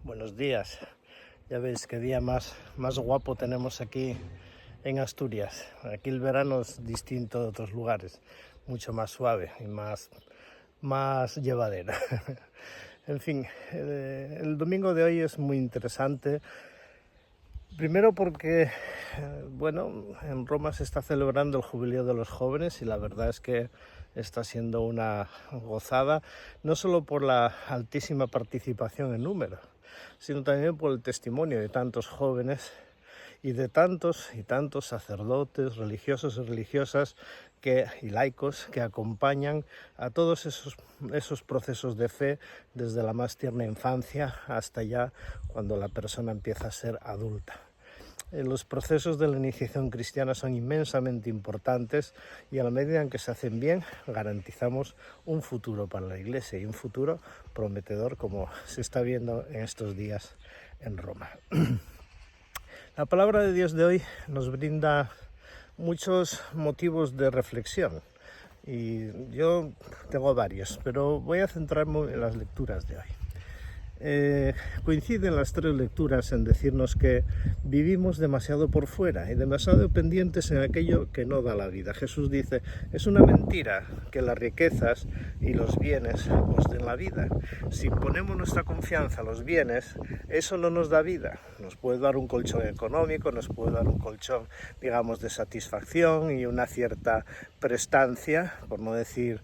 Buenos días. Ya veis qué día más guapo tenemos aquí en Asturias. Aquí el verano es distinto de otros lugares, mucho más suave y más llevadero. En fin, el domingo de hoy es muy interesante. Primero porque, bueno, en Roma se está celebrando el jubileo de los jóvenes y la verdad es que está siendo una gozada, no solo por la altísima participación en número, sino también por el testimonio de tantos jóvenes y de tantos y tantos sacerdotes, religiosos y religiosas y laicos que acompañan a todos esos procesos de fe desde la más tierna infancia hasta ya cuando la persona empieza a ser adulta. Los procesos de la iniciación cristiana son inmensamente importantes y a la medida en que se hacen bien garantizamos un futuro para la Iglesia y un futuro prometedor como se está viendo en estos días en Roma. La palabra de Dios de hoy nos brinda muchos motivos de reflexión y yo tengo varios, pero voy a centrarme en las lecturas de hoy. Coinciden las tres lecturas en decirnos que vivimos demasiado por fuera y demasiado pendientes en aquello que no da la vida. Jesús dice, es una mentira que las riquezas y los bienes os den la vida. Si ponemos nuestra confianza en los bienes, eso no nos da vida. Nos puede dar un colchón económico, nos puede dar un colchón, digamos, de satisfacción y una cierta prestancia, por no decir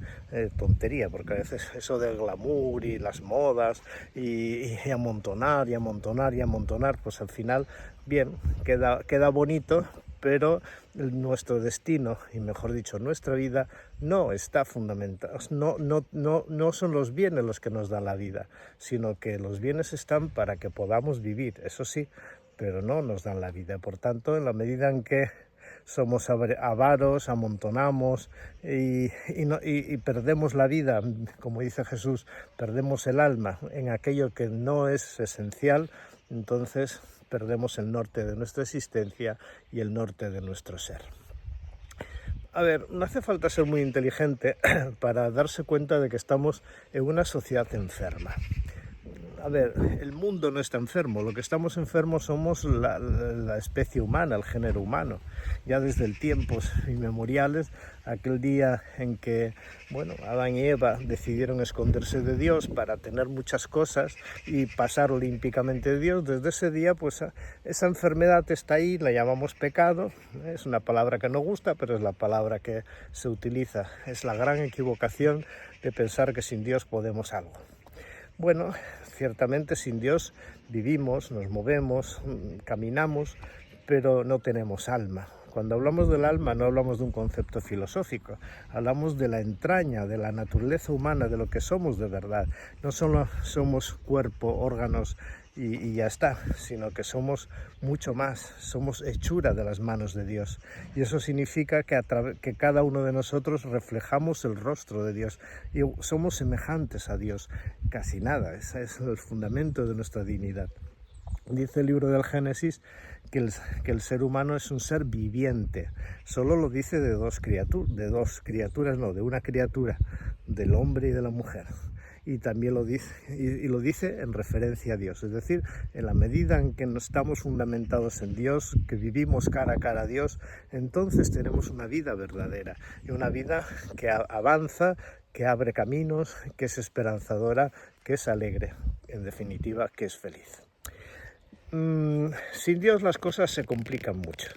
tontería, porque a veces eso del glamour y las modas y amontonar y amontonar y amontonar, pues al final, bien, queda bonito, pero nuestro destino, y mejor dicho, nuestra vida, no está fundamentada. No son los bienes los que nos dan la vida, sino que los bienes están para que podamos vivir, eso sí, pero no nos dan la vida. Por tanto, en la medida en que somos avaros, amontonamos y perdemos la vida, como dice Jesús, perdemos el alma en aquello que no es esencial, entonces perdemos el norte de nuestra existencia y el norte de nuestro ser. A ver, no hace falta ser muy inteligente para darse cuenta de que estamos en una sociedad enferma. A ver, el mundo no está enfermo, lo que estamos enfermos somos la especie humana, el género humano. Ya desde tiempos inmemoriales, aquel día en que, bueno, Adán y Eva decidieron esconderse de Dios para tener muchas cosas y pasar olímpicamente de Dios, desde ese día, pues esa enfermedad está ahí, la llamamos pecado, es una palabra que no gusta, pero es la palabra que se utiliza. Es la gran equivocación de pensar que sin Dios podemos algo. Bueno, ciertamente sin Dios vivimos, nos movemos, caminamos, pero no tenemos alma. Cuando hablamos del alma no hablamos de un concepto filosófico, hablamos de la entraña, de la naturaleza humana, de lo que somos de verdad. No solo somos cuerpo, órganos y ya está, sino que somos mucho más, somos hechura de las manos de Dios. Y eso significa que cada uno de nosotros reflejamos el rostro de Dios y somos semejantes a Dios. Casi nada, ese es el fundamento de nuestra dignidad. Dice el libro del Génesis que el ser humano es un ser viviente. Solo lo dice de una criatura, del hombre y de la mujer. Y también lo dice en referencia a Dios, es decir, en la medida en que no estamos fundamentados en Dios, que vivimos cara a cara a Dios, entonces tenemos una vida verdadera y una vida que avanza, que abre caminos, que es esperanzadora, que es alegre, en definitiva, que es feliz. Sin Dios las cosas se complican mucho.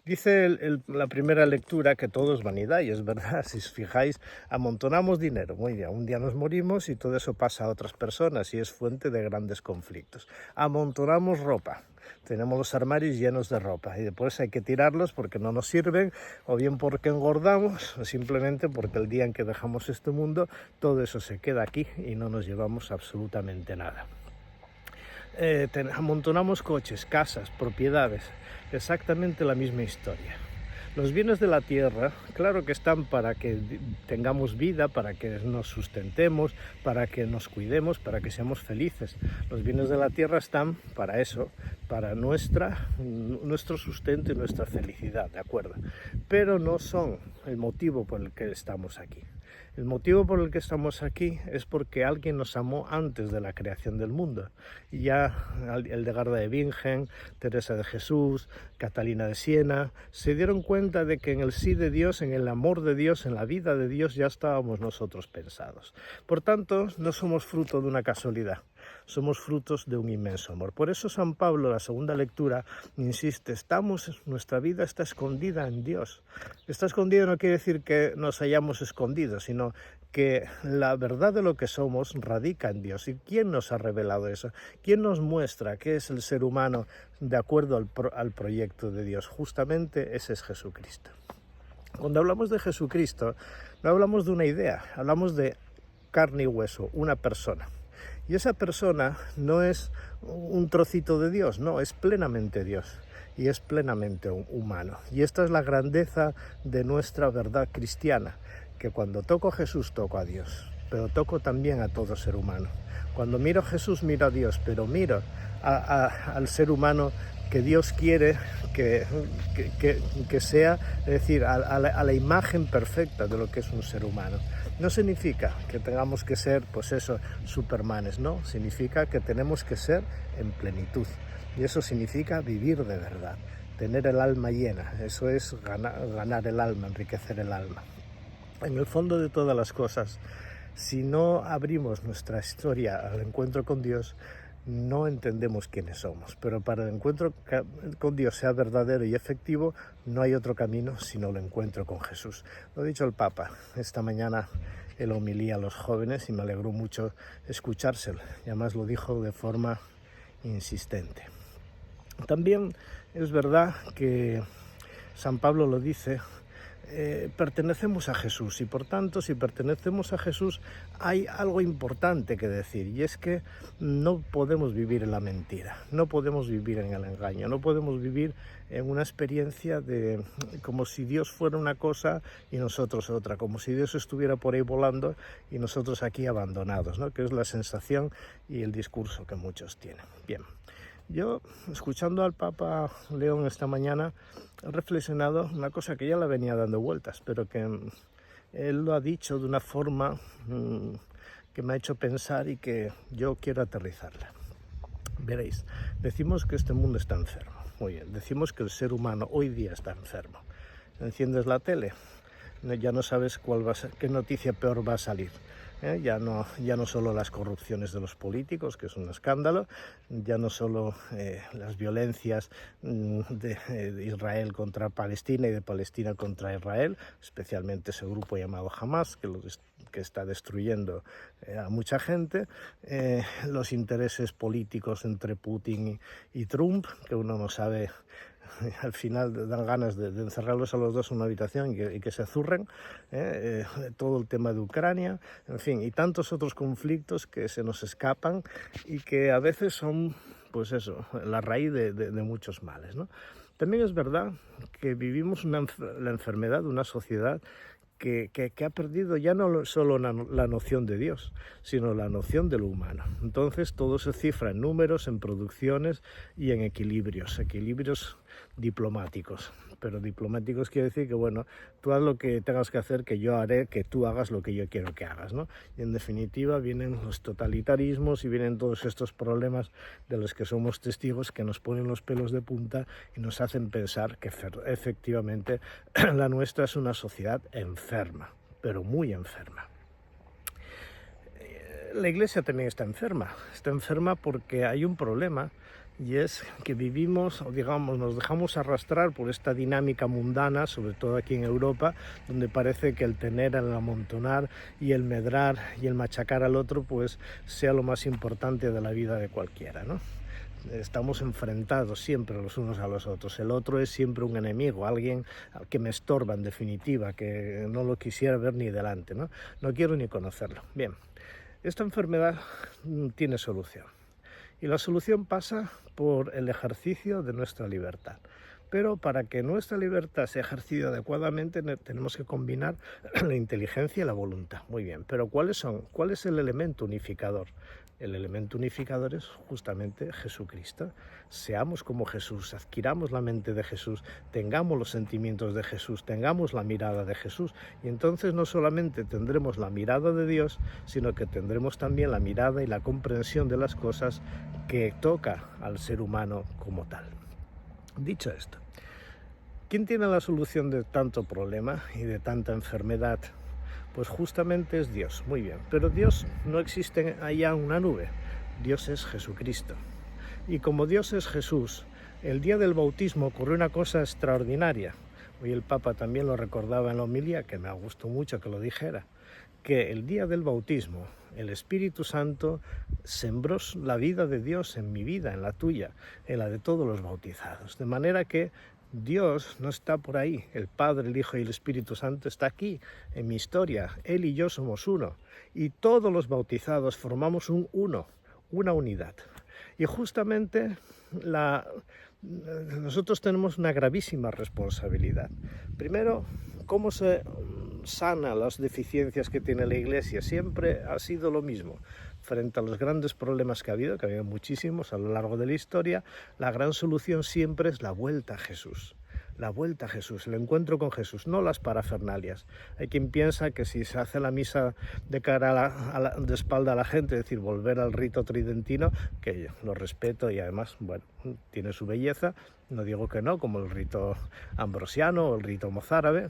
Dice la primera lectura que todo es vanidad, y es verdad. Si os fijáis, amontonamos dinero, muy bien, un día nos morimos y todo eso pasa a otras personas y es fuente de grandes conflictos. Amontonamos ropa, tenemos los armarios llenos de ropa y después hay que tirarlos porque no nos sirven, o bien porque engordamos, o simplemente porque el día en que dejamos este mundo, todo eso se queda aquí y no nos llevamos absolutamente nada. Amontonamos coches, casas, propiedades, exactamente la misma historia. Los bienes de la tierra, claro que están para que tengamos vida, para que nos sustentemos, para que nos cuidemos, para que seamos felices. Los bienes de la tierra están para eso, para nuestro sustento y nuestra felicidad, ¿de acuerdo? Pero no son el motivo por el que estamos aquí. El motivo por el que estamos aquí es porque alguien nos amó antes de la creación del mundo. Y ya Hildegarda de Bingen, Teresa de Jesús, Catalina de Siena, se dieron cuenta de que en el sí de Dios, en el amor de Dios, en la vida de Dios, ya estábamos nosotros pensados. Por tanto, no somos fruto de una casualidad, somos frutos de un inmenso amor. Por eso San Pablo, la segunda lectura, insiste, nuestra vida está escondida en Dios. Está escondida no quiere decir que nos hayamos escondido, sino que la verdad de lo que somos radica en Dios. ¿Y quién nos ha revelado eso? ¿Quién nos muestra qué es el ser humano de acuerdo al proyecto de Dios? Justamente ese es Jesucristo. Cuando hablamos de Jesucristo, no hablamos de una idea, hablamos de carne y hueso, una persona. Y esa persona no es un trocito de Dios, no, es plenamente Dios y es plenamente humano. Y esta es la grandeza de nuestra verdad cristiana, que cuando toco a Jesús toco a Dios, pero toco también a todo ser humano. Cuando miro a Jesús miro a Dios, pero miro al ser humano que Dios quiere que sea, es decir, a la imagen perfecta de lo que es un ser humano. No significa que tengamos que ser, pues eso, supermanes, no, significa que tenemos que ser en plenitud. Y eso significa vivir de verdad, tener el alma llena, eso es ganar el alma, enriquecer el alma. En el fondo de todas las cosas, si no abrimos nuestra historia al encuentro con Dios, no entendemos quiénes somos, pero para el encuentro con Dios sea verdadero y efectivo, no hay otro camino sino el encuentro con Jesús. Lo ha dicho el Papa esta mañana en la homilía a los jóvenes y me alegró mucho escuchárselo, y además lo dijo de forma insistente. También es verdad que San Pablo lo dice, pertenecemos a Jesús y por tanto si pertenecemos a Jesús hay algo importante que decir, y es que no podemos vivir en la mentira, no podemos vivir en el engaño, no podemos vivir en una experiencia de como si Dios fuera una cosa y nosotros otra, como si Dios estuviera por ahí volando y nosotros aquí abandonados, ¿no? Que es la sensación y el discurso que muchos tienen. Bien. Yo, escuchando al Papa León esta mañana, he reflexionado una cosa que ya la venía dando vueltas, pero que él lo ha dicho de una forma que me ha hecho pensar y que yo quiero aterrizarla. Veréis, decimos que este mundo está enfermo, muy bien, decimos que el ser humano hoy día está enfermo. Enciendes la tele, ya no sabes qué noticia peor va a salir. Ya no solo las corrupciones de los políticos, que es un escándalo, ya no solo las violencias de Israel contra Palestina y de Palestina contra Israel, especialmente ese grupo llamado Hamas, que está destruyendo a mucha gente, los intereses políticos entre Putin y Trump, que uno no sabe. Al final dan ganas de encerrarlos a los dos en una habitación y que se zurren, todo el tema de Ucrania, en fin, y tantos otros conflictos que se nos escapan y que a veces son, pues eso, la raíz de muchos males, ¿no? También es verdad que vivimos la enfermedad de una sociedad que ha perdido ya no solo la noción de Dios, sino la noción de lo humano. Entonces todo se cifra en números, en producciones y en equilibrios diplomáticos. Pero diplomáticos quiere decir que, bueno, tú haz lo que tengas que hacer, que yo haré, que tú hagas lo que yo quiero que hagas, ¿no? Y en definitiva vienen los totalitarismos y vienen todos estos problemas de los que somos testigos que nos ponen los pelos de punta y nos hacen pensar que efectivamente la nuestra es una sociedad enferma, pero muy enferma. La Iglesia también está enferma porque hay un problema, y es que vivimos, o digamos, nos dejamos arrastrar por esta dinámica mundana, sobre todo aquí en Europa, donde parece que el tener, el amontonar y el medrar y el machacar al otro, pues sea lo más importante de la vida de cualquiera, ¿no? Estamos enfrentados siempre los unos a los otros. El otro es siempre un enemigo, alguien que me estorba en definitiva, que no lo quisiera ver ni delante, ¿no? No quiero ni conocerlo. Bien, esta enfermedad tiene solución. Y la solución pasa por el ejercicio de nuestra libertad. Pero para que nuestra libertad sea ejercida adecuadamente tenemos que combinar la inteligencia y la voluntad. Muy bien, pero ¿cuál es el elemento unificador? El elemento unificador es justamente Jesucristo. Seamos como Jesús, adquiramos la mente de Jesús, tengamos los sentimientos de Jesús, tengamos la mirada de Jesús, y entonces no solamente tendremos la mirada de Dios, sino que tendremos también la mirada y la comprensión de las cosas que toca al ser humano como tal. Dicho esto, ¿quién tiene la solución de tanto problema y de tanta enfermedad? Pues justamente es Dios. Muy bien, pero Dios no existe allá en una nube. Dios es Jesucristo. Y como Dios es Jesús, el día del bautismo ocurrió una cosa extraordinaria. Hoy el Papa también lo recordaba en la homilía, que me gustó mucho que lo dijera, que el día del bautismo el Espíritu Santo sembró la vida de Dios en mi vida, en la tuya, en la de todos los bautizados. De manera que Dios no está por ahí, el Padre, el Hijo y el Espíritu Santo está aquí, en mi historia. Él y yo somos uno, y todos los bautizados formamos un uno, una unidad. Y justamente nosotros tenemos una gravísima responsabilidad. Primero, ¿cómo se sana las deficiencias que tiene la Iglesia? Siempre ha sido lo mismo. Frente a los grandes problemas que ha habido muchísimos a lo largo de la historia, la gran solución siempre es la vuelta a Jesús. La vuelta a Jesús, el encuentro con Jesús, no las parafernalias. Hay quien piensa que si se hace la misa de cara de espalda a la gente, es decir, volver al rito tridentino, que lo respeto y además, bueno, tiene su belleza, no digo que no, como el rito ambrosiano o el rito mozárabe,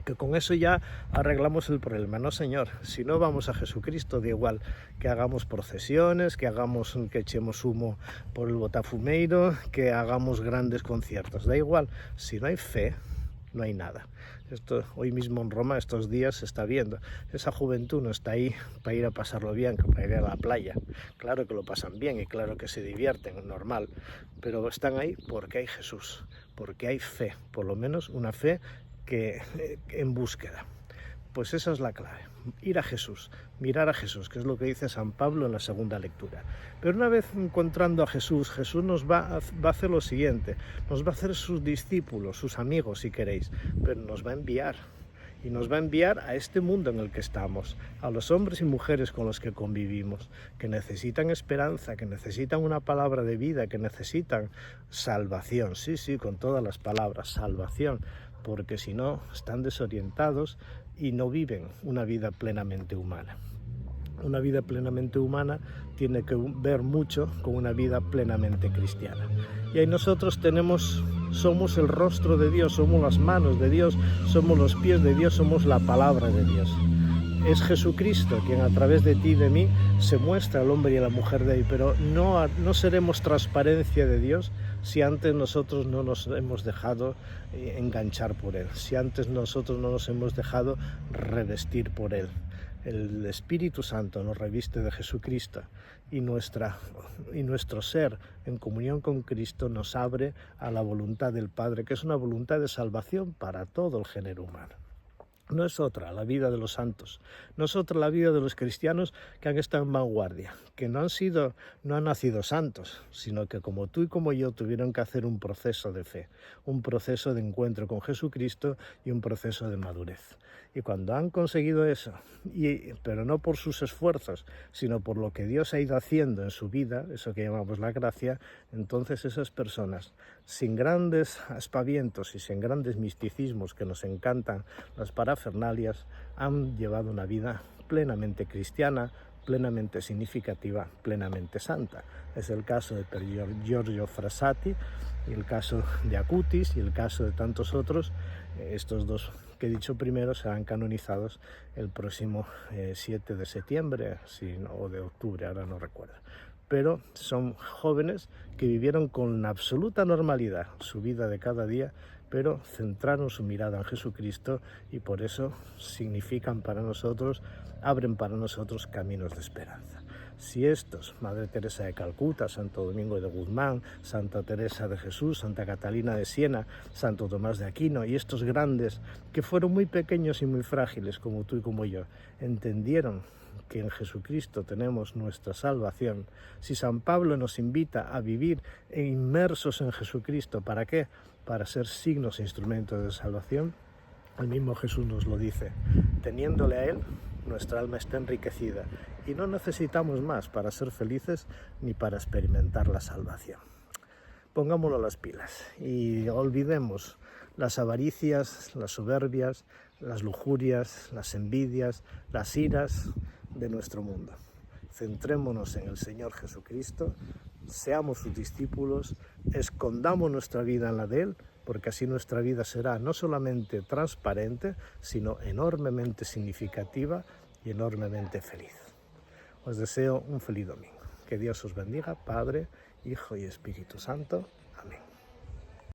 que con eso ya arreglamos el problema. No, señor, si no vamos a Jesucristo, da igual que hagamos procesiones, que echemos humo por el Botafumeiro, que hagamos grandes conciertos, da igual, si no hay fe, no hay nada. Esto hoy mismo en Roma, estos días, se está viendo. Esa juventud no está ahí para ir a pasarlo bien, para ir a la playa. Claro que lo pasan bien y claro que se divierten, normal, pero están ahí porque hay Jesús, porque hay fe, por lo menos una fe que en búsqueda. Pues esa es la clave, ir a Jesús, mirar a Jesús, que es lo que dice San Pablo en la segunda lectura. Pero una vez encontrando a Jesús, Jesús nos va a hacer lo siguiente, nos va a hacer sus discípulos, sus amigos si queréis, pero nos va a enviar. Y nos va a enviar a este mundo en el que estamos, a los hombres y mujeres con los que convivimos, que necesitan esperanza, que necesitan una palabra de vida, que necesitan salvación, sí, con todas las palabras, salvación, porque si no están desorientados y no viven una vida plenamente humana. Una vida plenamente humana tiene que ver mucho con una vida plenamente cristiana. Y ahí nosotros somos el rostro de Dios, somos las manos de Dios, somos los pies de Dios, somos la palabra de Dios. Es Jesucristo quien a través de ti y de mí se muestra al hombre y a la mujer de hoy, pero no seremos transparencia de Dios si antes nosotros no nos hemos dejado enganchar por Él, si antes nosotros no nos hemos dejado revestir por Él. El Espíritu Santo nos reviste de Jesucristo y nuestro ser en comunión con Cristo nos abre a la voluntad del Padre, que es una voluntad de salvación para todo el género humano. No es otra la vida de los santos, no es otra la vida de los cristianos que han estado en vanguardia, que no han nacido santos, sino que como tú y como yo tuvieron que hacer un proceso de fe, un proceso de encuentro con Jesucristo y un proceso de madurez. Y cuando han conseguido eso, pero no por sus esfuerzos, sino por lo que Dios ha ido haciendo en su vida, eso que llamamos la gracia, entonces esas personas, sin grandes aspavientos y sin grandes misticismos que nos encantan las parafernalias, han llevado una vida plenamente cristiana, plenamente significativa, plenamente santa. Es el caso de Giorgio Frassati, y el caso de Acutis y el caso de tantos otros. Estos dos que he dicho primero serán canonizados el próximo 7 de septiembre o de octubre, ahora no recuerdo. Pero son jóvenes que vivieron con absoluta normalidad su vida de cada día, pero centraron su mirada en Jesucristo y por eso significan para nosotros, abren para nosotros caminos de esperanza. Si estos, Madre Teresa de Calcuta, Santo Domingo de Guzmán, Santa Teresa de Jesús, Santa Catalina de Siena, Santo Tomás de Aquino y estos grandes que fueron muy pequeños y muy frágiles como tú y como yo, entendieron que en Jesucristo tenemos nuestra salvación, si San Pablo nos invita a vivir inmersos en Jesucristo, ¿para qué? Para ser signos e instrumentos de salvación, el mismo Jesús nos lo dice, teniéndole a Él, nuestra alma está enriquecida y no necesitamos más para ser felices ni para experimentar la salvación. Pongámonos las pilas y olvidemos las avaricias, las soberbias, las lujurias, las envidias, las iras de nuestro mundo. Centrémonos en el Señor Jesucristo, seamos sus discípulos, escondamos nuestra vida en la de Él, porque así nuestra vida será no solamente transparente, sino enormemente significativa y enormemente feliz. Os deseo un feliz domingo. Que Dios os bendiga, Padre, Hijo y Espíritu Santo. Amén.